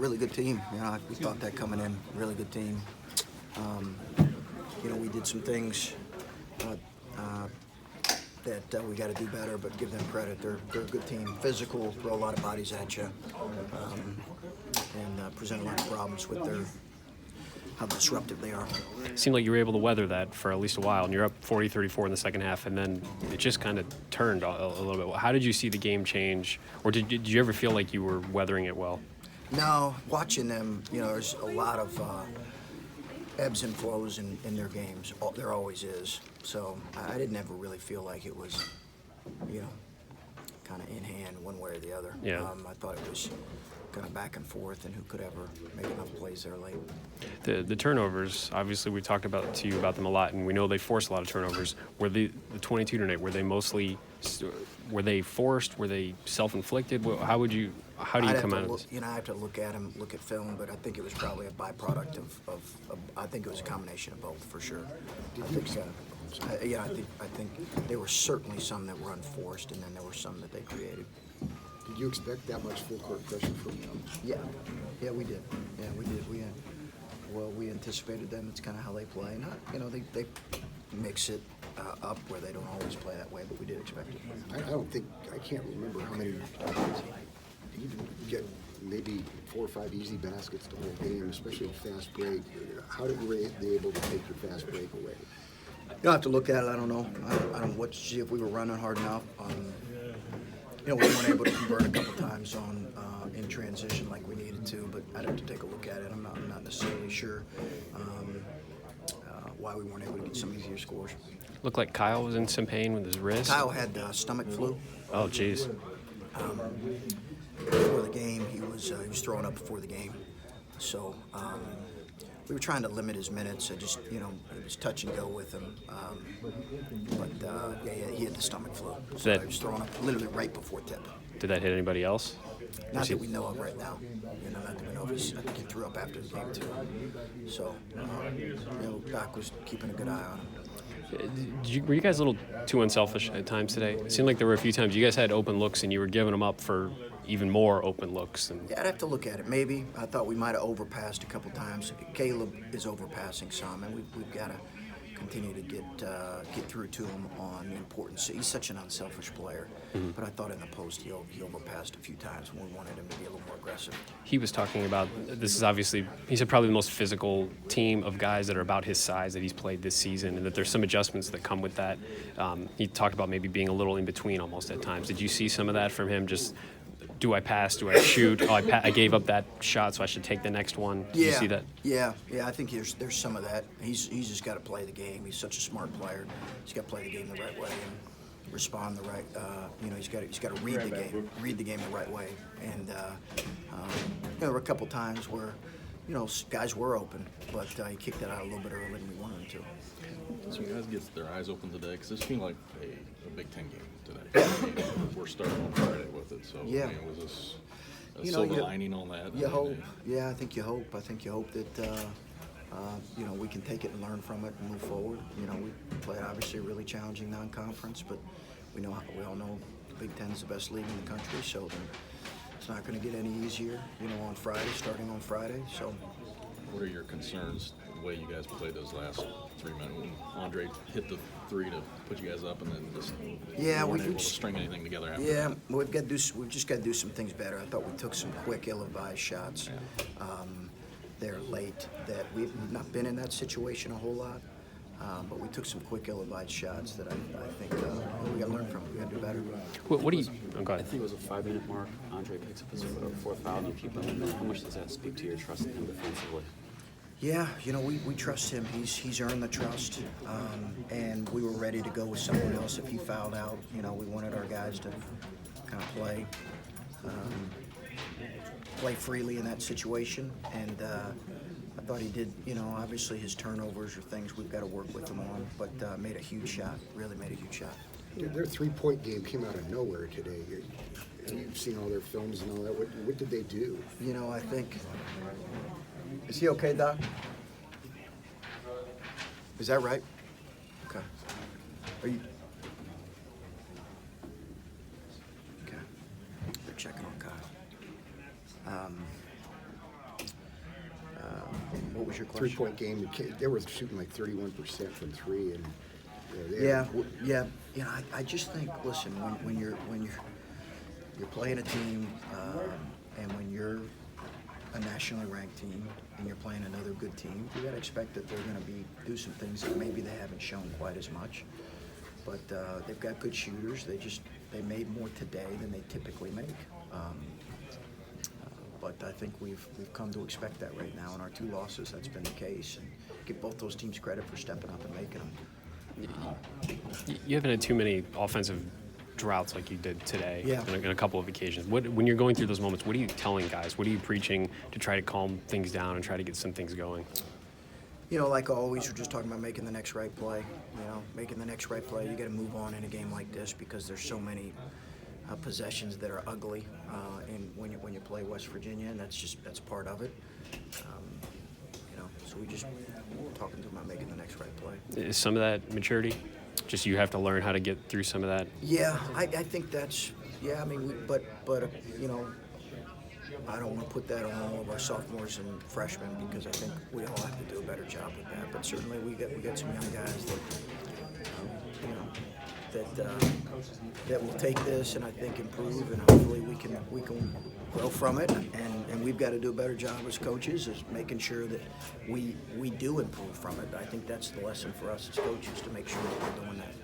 Really good team. We thought that coming in. Really good team. We did some things that we got to do better, but give them credit. They're a good team. Physical, throw a lot of bodies at you, and present a lot of problems with how disruptive they are. It seemed like you were able to weather that for at least a while, and you're up 40-34 in the second half, and then it just kind of turned a little bit. How did you see the game change, or did you ever feel like you were weathering it well? No, watching them, there's a lot of ebbs and flows in their games. There always is. So I didn't ever really feel like it was, kind of in hand one way or the other. Yeah. I thought it was kind of back and forth, and who could ever make enough plays there late. The turnovers, obviously we talked about them a lot, and we know they force a lot of turnovers. Were the 22 tonight, were they mostly, were they forced? Were they self-inflicted? How do you come out of this? I have to look at film, but I think it was probably a byproduct of I think it was a combination of both, for sure. I think there were certainly some that were unforced, and then there were some that they created. Did you expect that much full court pressure from them? Yeah, we did. We anticipated them. It's kind of how they play. They mix it up where they don't always play that way, but we did expect it. I can't remember how many. You get maybe 4 or 5 easy baskets the whole game, especially a fast break. How were they able to take your fast break away? You'll have to look at it. I don't know. I don't know what to see if we were running hard enough. We weren't able to convert a couple times on in transition like we needed to, but I'd have to take a look at it. I'm not necessarily sure why we weren't able to get some easier scores. Looked like Kyle was in some pain with his wrist. Kyle had stomach flu. Oh, geez. Before the game, he was throwing up before the game, so we were trying to limit his minutes. It was touch and go with him. He had the stomach flu. So he was throwing up literally right before tip. Did that hit anybody else? Not that we know of right now. Not that we know of. I think he threw up after the game too. So, Doc was keeping a good eye on him. Were you guys a little too unselfish at times today? It seemed like there were a few times you guys had open looks and you were giving them up for even more open looks. Yeah, I'd have to look at it. Maybe. I thought we might have overpassed a couple times. Caleb is overpassing some, and we've got to continue to get through to him on the importance. He's such an unselfish player, but I thought in the post he overpassed a few times when we wanted him to be a little more aggressive. He was talking about, this is obviously, he said probably the most physical team of guys that are about his size that he's played this season, and that there's some adjustments that come with that. He talked about maybe being a little in between almost at times. Did you see some of that from him? Just, do I pass? Do I shoot? I gave up that shot, so I should take the next one. Did you see that? Yeah. I think there's some of that. He's just got to play the game. He's such a smart player. He's got to play the game the right way and respond the right. He's got to read the game the right way. And there were a couple times where guys were open, but he kicked it out a little bit earlier than we wanted him to. So you guys get their eyes open today, because this seemed like a Big Ten game today. We're starting on Friday with it, so yeah. Was this a silver lining on that? You hope. Yeah, I think you hope. I think you hope that we can take it and learn from it and move forward. We played obviously a really challenging non-conference, but we all know the Big Ten is the best league in the country, so it's not going to get any easier. on Friday, starting on Friday. So, what are your concerns? The way you guys played those last 3 minutes. Andre hit the three to put you guys up, and then just weren't able to string anything together after. Yeah, we've just got to do some things better. I thought we took some quick, ill-advised shots there late. That we've not been in that situation a whole lot, but we took some quick, ill-advised shots that I think we got to learn from. We got to do better. What do you? Oh, go ahead. I think it was a 5-minute mark. Andre picks up his fourth foul, and you keep him in there. How much does that speak to your trust in him defensively? Yeah, we trust him. He's earned the trust, and we were ready to go with someone else if he fouled out. We wanted our guys to kind of play freely in that situation, and I thought he did. Obviously his turnovers are things we've got to work with him on, but made a huge shot. Really made a huge shot. Their 3-point game came out of nowhere today. You've seen all their films and all that. What did they do? I think. Is he okay, Doc? Is that right? Okay. Are you? Okay. They're checking on Kyle. was your question? 3-point game. They were shooting like 31% from three, and I just think, listen, when you're playing a team, and when you're a nationally ranked team and you're playing another good team, you got to expect that they're going to do some things that maybe they haven't shown quite as much. But they've got good shooters. They made more today than they typically make. But I think we've come to expect that right now. In our 2 losses, that's been the case. And give both those teams credit for stepping up and making them. You haven't had too many offensive droughts like you did today. Yeah. On a couple of occasions. When you're going through those moments, what are you telling guys? What are you preaching to try to calm things down and try to get some things going? Like always, we're just talking about making the next right play. Making the next right play. You got to move on in a game like this because there's so many possessions that are ugly, and when you play West Virginia, and that's part of it. So we're talking to them about making the next right play. Is some of that maturity? Just you have to learn how to get through some of that. Yeah, I think that's I mean, but I don't want to put that on all of our sophomores and freshmen because I think we all have to do a better job with that. But certainly we got some young guys that will take this and I think improve, and hopefully we can grow from it. And we've got to do a better job as coaches is making sure that we do improve from it. I think that's the lesson for us as coaches, to make sure that we're doing that.